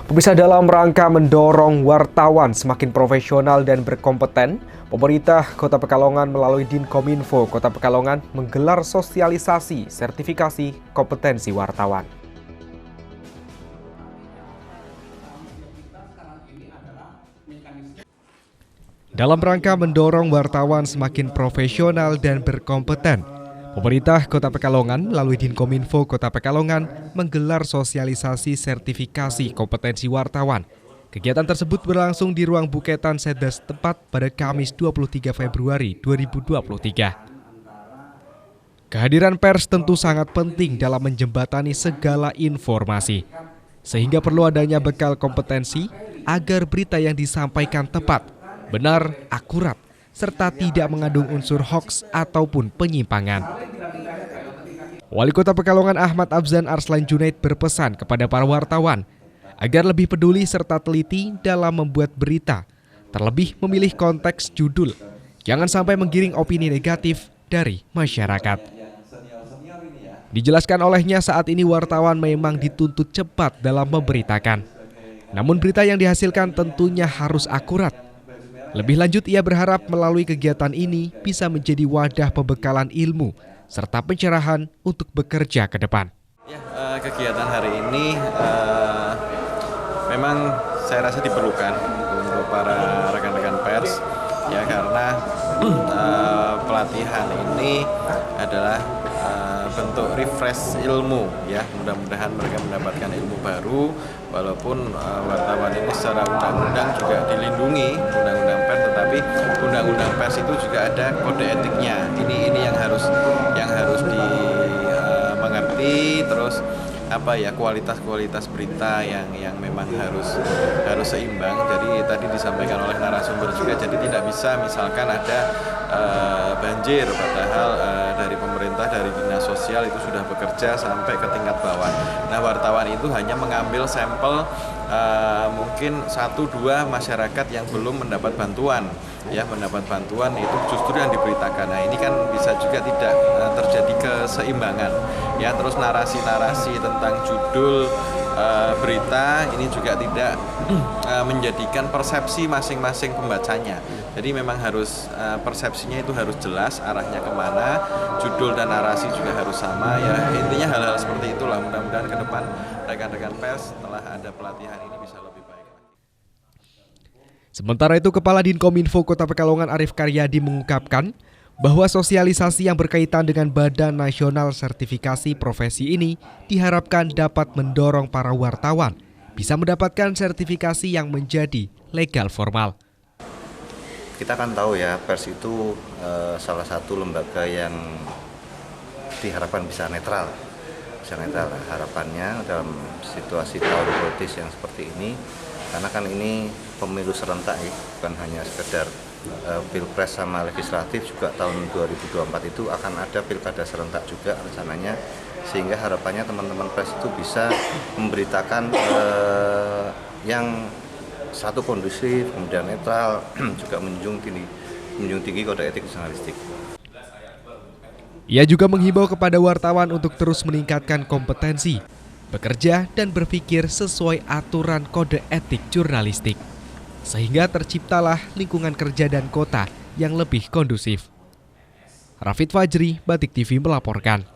Pemirsa, dalam rangka mendorong wartawan semakin profesional dan berkompeten, pemerintah Kota Pekalongan melalui Dinkominfo Kota Pekalongan menggelar sosialisasi sertifikasi kompetensi wartawan. Dalam rangka mendorong wartawan semakin profesional dan berkompeten, pemerintah Kota Pekalongan melalui Dinkominfo Kota Pekalongan menggelar sosialisasi sertifikasi kompetensi wartawan. Kegiatan tersebut berlangsung di ruang buketan Setdas tepat pada Kamis 23 Februari 2023. Kehadiran pers tentu sangat penting dalam menjembatani segala informasi, sehingga perlu adanya bekal kompetensi agar berita yang disampaikan tepat, benar, akurat, serta tidak mengandung unsur hoaks ataupun penyimpangan. Wali Kota Pekalongan Ahmad Afzan Arslan Junaid berpesan kepada para wartawan agar lebih peduli serta teliti dalam membuat berita, terlebih memilih konteks judul. Jangan sampai menggiring opini negatif dari masyarakat. Dijelaskan olehnya, saat ini wartawan memang dituntut cepat dalam memberitakan. Namun berita yang dihasilkan tentunya harus akurat. Lebih lanjut, ia berharap melalui kegiatan ini bisa menjadi wadah pembekalan ilmu serta pencerahan untuk bekerja ke depan. Kegiatan hari ini memang saya rasa diperlukan untuk para rekan-rekan pers, ya, karena pelatihan ini adalah bentuk refresh ilmu, ya. Mudah-mudahan mereka mendapatkan ilmu baru, walaupun wartawan ini secara undang-undang juga dilindungi undang-undang pers, tetapi undang-undang pers itu juga ada kode etiknya. Ini yang harus dimengerti, terus kualitas berita yang memang harus seimbang. Jadi tadi disampaikan oleh narasumber juga, jadi tidak bisa misalkan ada banjir, padahal dari pemerintah, dari dinas sosial itu sudah bekerja sampai ke tingkat bawah. Nah, wartawan itu hanya mengambil sampel mungkin 1-2 masyarakat yang belum mendapat bantuan, ya, mendapat bantuan itu justru yang diberitakan. Nah, ini kan bisa juga tidak terjadi keseimbangan, ya. Terus narasi-narasi tentang judul berita ini juga tidak menjadikan persepsi masing-masing pembacanya. Jadi memang harus persepsinya itu harus jelas arahnya kemana, judul dan narasi juga harus sama, ya. Intinya hal-hal seperti itulah. Mudah-mudahan ke depan rekan-rekan pers setelah ada pelatihan ini bisa lebih baik. Sementara itu, Kepala Dinkominfo Kota Pekalongan Arif Karyadi mengungkapkan bahwa sosialisasi yang berkaitan dengan Badan Nasional Sertifikasi Profesi ini diharapkan dapat mendorong para wartawan bisa mendapatkan sertifikasi yang menjadi legal formal. Kita kan tahu, ya, pers itu salah satu lembaga yang diharapkan bisa netral. Harapannya dalam situasi tahun politis yang seperti ini, karena kan ini pemilu serentak, ya, bukan hanya sekedar pilpres sama legislatif, juga tahun 2024 itu akan ada pilkada serentak juga rencananya, sehingga harapannya teman-teman pers itu bisa memberitakan yang satu kondusif, kemudian netral, juga menjunjung tinggi kode etik jurnalistik. Ia juga menghimbau kepada wartawan untuk terus meningkatkan kompetensi, bekerja dan berpikir sesuai aturan kode etik jurnalistik, sehingga terciptalah lingkungan kerja dan kota yang lebih kondusif. Rafid Fajri, Batik TV melaporkan.